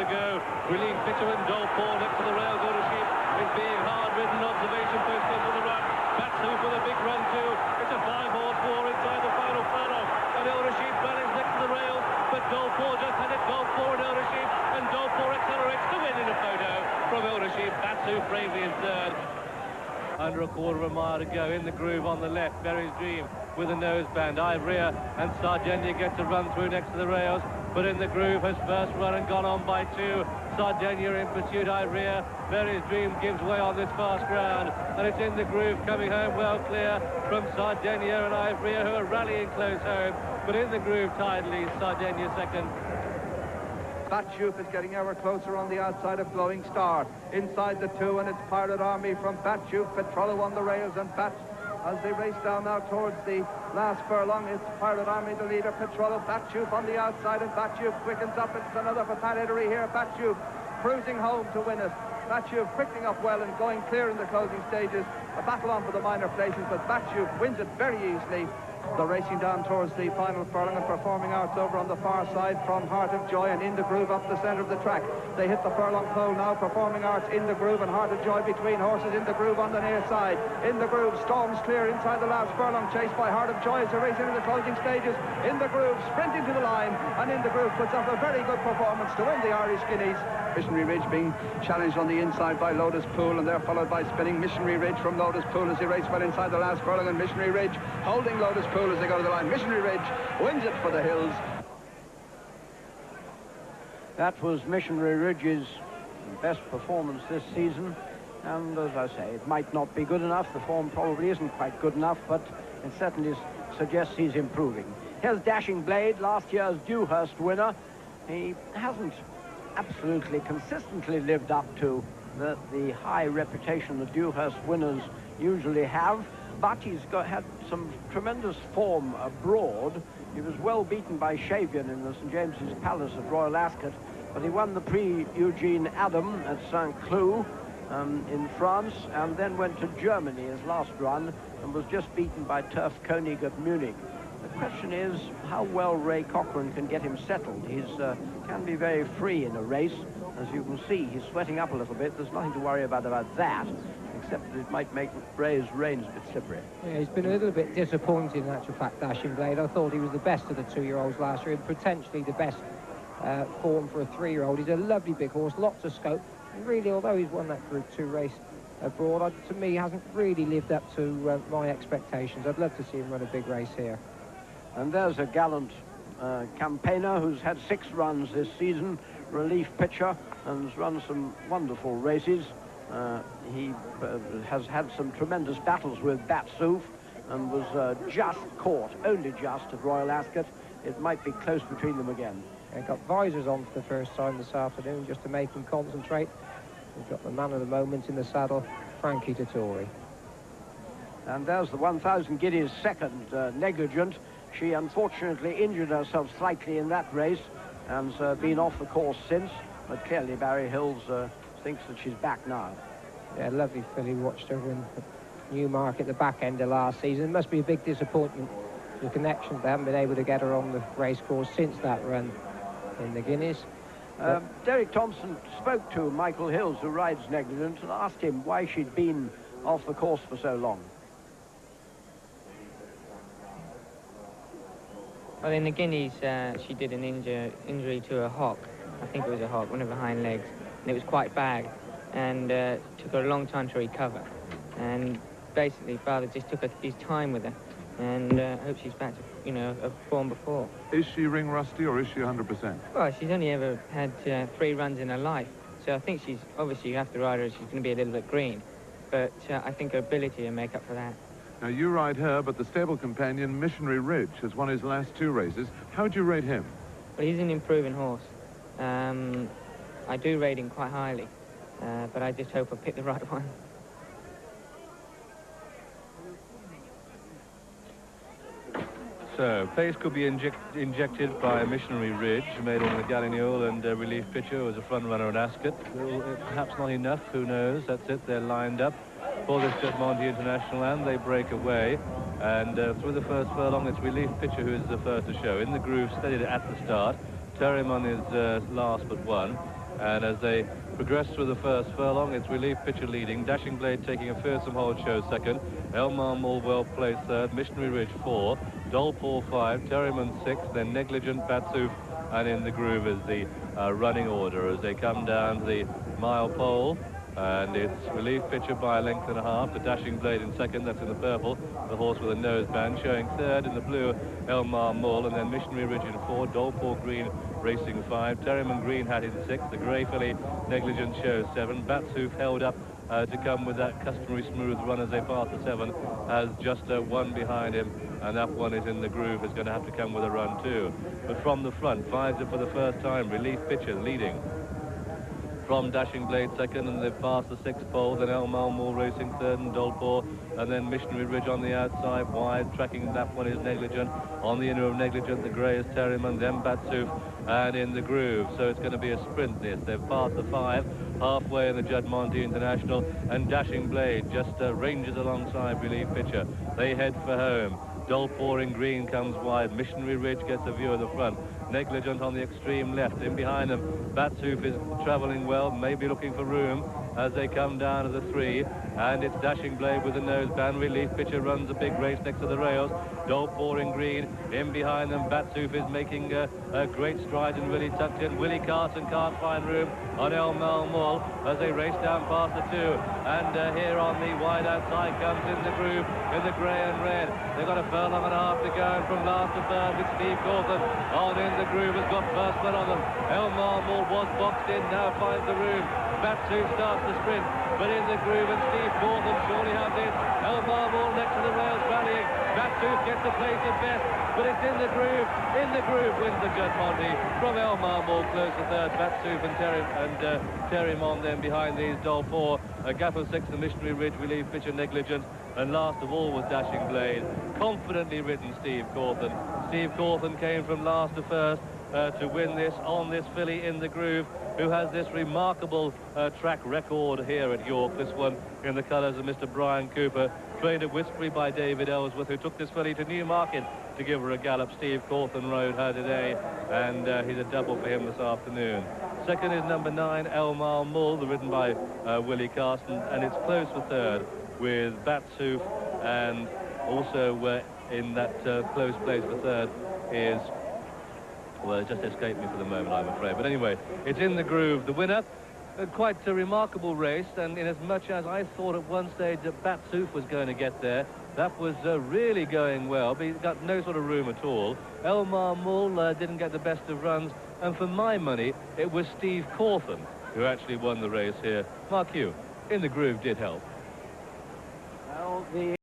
to go. Relief pitcher and Dolport next to the rail. Go to Sheep is being hard-ridden. Observation post goes for the run. Batsu with a big run too. It's a 5-horse war inside the final furlong. And Elder Sheep rallies next to the rails, but Dolport just had it. Dolport and Elder Sheep, and Dolport accelerates to win in a photo from Elder Sheep. Batsu bravely in third. Under a quarter of a mile to go. In the groove on the left, Berry's Dream with a noseband. Ivrea and Sardinia get to run through next to the rails, but in the groove has first run and gone on by 2. Sardinia in pursuit. Ivrea. Berry's Dream gives way on this fast ground, and it's in the groove, coming home well clear from Sardinia and Ivrea, who are rallying close home, but in the groove tidily. Sardinia second. Batshoup is getting ever closer on the outside of Glowing Star. Inside the 2, and it's Pirate Army from Batshoup. Petrollo on the rails, and as they race down now towards the last furlong, it's Pirate Army the leader. Petrollo, Batshoup on the outside, and Batshoup quickens up. It's another for Pat Edery here. Batshoup cruising home to win it. Batshoup quickening up well and going clear in the closing stages. A battle on for the minor places, but Batshoup wins it very easily. They're racing down towards the final furlong, and Performing Arts over on the far side from Heart of Joy, and In the Groove up the centre of the track. They hit the furlong pole now. Performing Arts, In the Groove, and Heart of Joy between horses. In the Groove on the near side. In the Groove storms clear inside the last furlong, chased by Heart of Joy as they race into the closing stages. In the Groove sprinting to the line, and In the Groove puts up a very good performance to win the Irish Guineas. Missionary Ridge being challenged on the inside by Lotus Pool, and they're followed by Spinning Missionary Ridge from Lotus Pool as he races well inside the last furlong, and Missionary Ridge holding Lotus Pool as they go to the line. Missionary Ridge wins it for the Hills. That was Missionary Ridge's best performance this season, and as I say, it might not be good enough. The form probably isn't quite good enough, but it certainly suggests he's improving. Here's Dashing Blade, last year's Dewhurst winner. He hasn't absolutely consistently lived up to the high reputation the Dewhurst winners usually have, but he's had some tremendous form abroad. He was well beaten by Shavian in the St. James's Palace at Royal Ascot, but he won the Prix Eugene Adam at Saint-Cloud in France, and then went to Germany his last run and was just beaten by Turf Koenig at Munich. The question is how well Ray Cochrane can get him settled. He can be very free in a race. As you can see, he's sweating up a little bit. There's nothing to worry about that, except that it might make Ray's reins a bit slippery. Yeah, he's been a little bit disappointed in actual fact, Dashing Blade. I thought he was the best of the 2-year-olds last year, and potentially the best form for a 3-year-old. He's a lovely big horse, lots of scope. And really, although he's won that Group 2 race abroad, to me, hasn't really lived up to my expectations. I'd love to see him run a big race here. And there's a gallant campaigner who's had 6 runs this season, relief pitcher, and has run some wonderful races. He has had some tremendous battles with Batsouf and was just caught, only just, at Royal Ascot. It might be close between them again. They got visors on for the first time this afternoon just to make them concentrate. We've got the man of the moment in the saddle, Frankie Dettori. And there's the 1,000 guineas second, Negligent. She unfortunately injured herself slightly in that race and been off the course since, but clearly Barry Hills thinks that she's back now. Yeah, lovely filly. Watched her in Newmarket at the back end of last season. It must be a big disappointment. The connections, they haven't been able to get her on the race course since that run in the Guineas. Derek Thompson spoke to Michael Hills, who rides Negligent, and asked him why she'd been off the course for so long. Well, in the Guineas, she did an injury to a hock. I think it was a hock, one of her hind legs, and it was quite bad, and took her a long time to recover. And basically, Father just took his time with her, and hope she's back to, a form before. Is she ring rusty, or is she 100%? Well, she's only ever had 3 runs in her life, so I think she's, obviously you have to ride her, she's going to be a little bit green, but I think her ability will make up for that. Now, you ride her, but the stable companion, Missionary Ridge, has won his last 2 races. How'd you rate him? Well, he's an improving horse. I do rate him quite highly, but I just hope I pick the right one. So, pace could be injected by Missionary Ridge, made on the Gallignol, and Relief Pitcher was a front runner at Ascot. Perhaps not enough, who knows? That's it, they're lined up for this Juddmonte International, and they break away. And through the first furlong, it's Relief Pitcher who is the first to show. In the groove, steadied at the start. Terryman is last but one. And as they progress through the first furlong, it's Relief Pitcher leading, Dashing Blade taking a fearsome hold show second, Elmar Mull well placed third, Missionary Ridge 4, Dolpaw 5, Terryman 6, then Negligent, Batsoof, and In the Groove is the running order as they come down to the mile pole. And it's Relief Pitcher by a length and a half, the Dashing Blade in second, that's in the purple, the horse with a noseband, showing third in the blue, Elmar Mull, and then Missionary Ridge in 4, Dolpaw Green racing 5, Terryman Green hat in 6, the Grey Filly Negligent shows 7, Batsoof held up to come with that customary smooth run as they pass the 7, has just one behind him, and that one is In the Groove, is going to have to come with a run too. But from the front, finds it for the first time, Relief Pitcher leading from Dashing Blade second, and they've passed the 6th pole, then Elmar Mull racing third and Dolpaw, and then Missionary Ridge on the outside wide, tracking that one is Negligent, on the inner of Negligent the grey is Terryman, then Batsoof, and In the Groove. So it's going to be a sprint this. They've passed the 5, halfway in the Juddmonte International, and Dashing Blade just ranges alongside Relief Pitcher. They head for home. Dolpaw in green comes wide, Missionary Ridge gets a view of the front, Negligent on the extreme left, in behind them Batsoof is travelling well, maybe looking for room as they come down to the 3, and it's Dashing Blade with the noseband. Relief Pitcher runs a big race next to the rails, Dolpaw in green, in behind them Batsoof is making a great stride and really tucked in. Willie Carson can't find room on Elmar Mull as they race down past the 2, and here on the wide outside comes In the Groove in the grey and red. They've got a furlong and a half to go, and from last to third with Steve Cauthen on In the Groove has got first blood on them. Elmar Mull was boxed in, now finds the room. Batsoof starts the sprint, but In the Groove and Steve Cauthen surely have this. Elmar Mull next to the rails rallying. Batsoof gets a place at best, but it's In the Groove. In the Groove wins the Juddmonte from Elmar Mull close to third. Batsoof and Terrymon then behind these, Dolpaw, a gap of 6, the Missionary Ridge, Relief Pitcher, Negligent, and last of all was Dashing Blade. Confidently ridden Steve Cauthen. Steve Cauthen came from last to first to win this on this filly In the Groove, who has this remarkable track record here at York. This one in the colours of Mr. Brian Cooper, trained at Whispery by David Ellsworth, who took this filly to Newmarket to give her a gallop. Steve Cauthen rode her today, and he's a double for him this afternoon. Second is number 9, Elmar Mull, ridden by Willie Carson, and it's close for third with Batsoof, and also in that close place for third is, well, it just escaped me for the moment, I'm afraid. But anyway, it's In the Groove, the winner. Quite a remarkable race, and in as much as I thought at one stage that Batsoof was going to get there, that was really going well, but he's got no sort of room at all. Elmar Mull didn't get the best of runs, and for my money, it was Steve Cauthen who actually won the race here. Mark Hugh, In the Groove did help. Well, the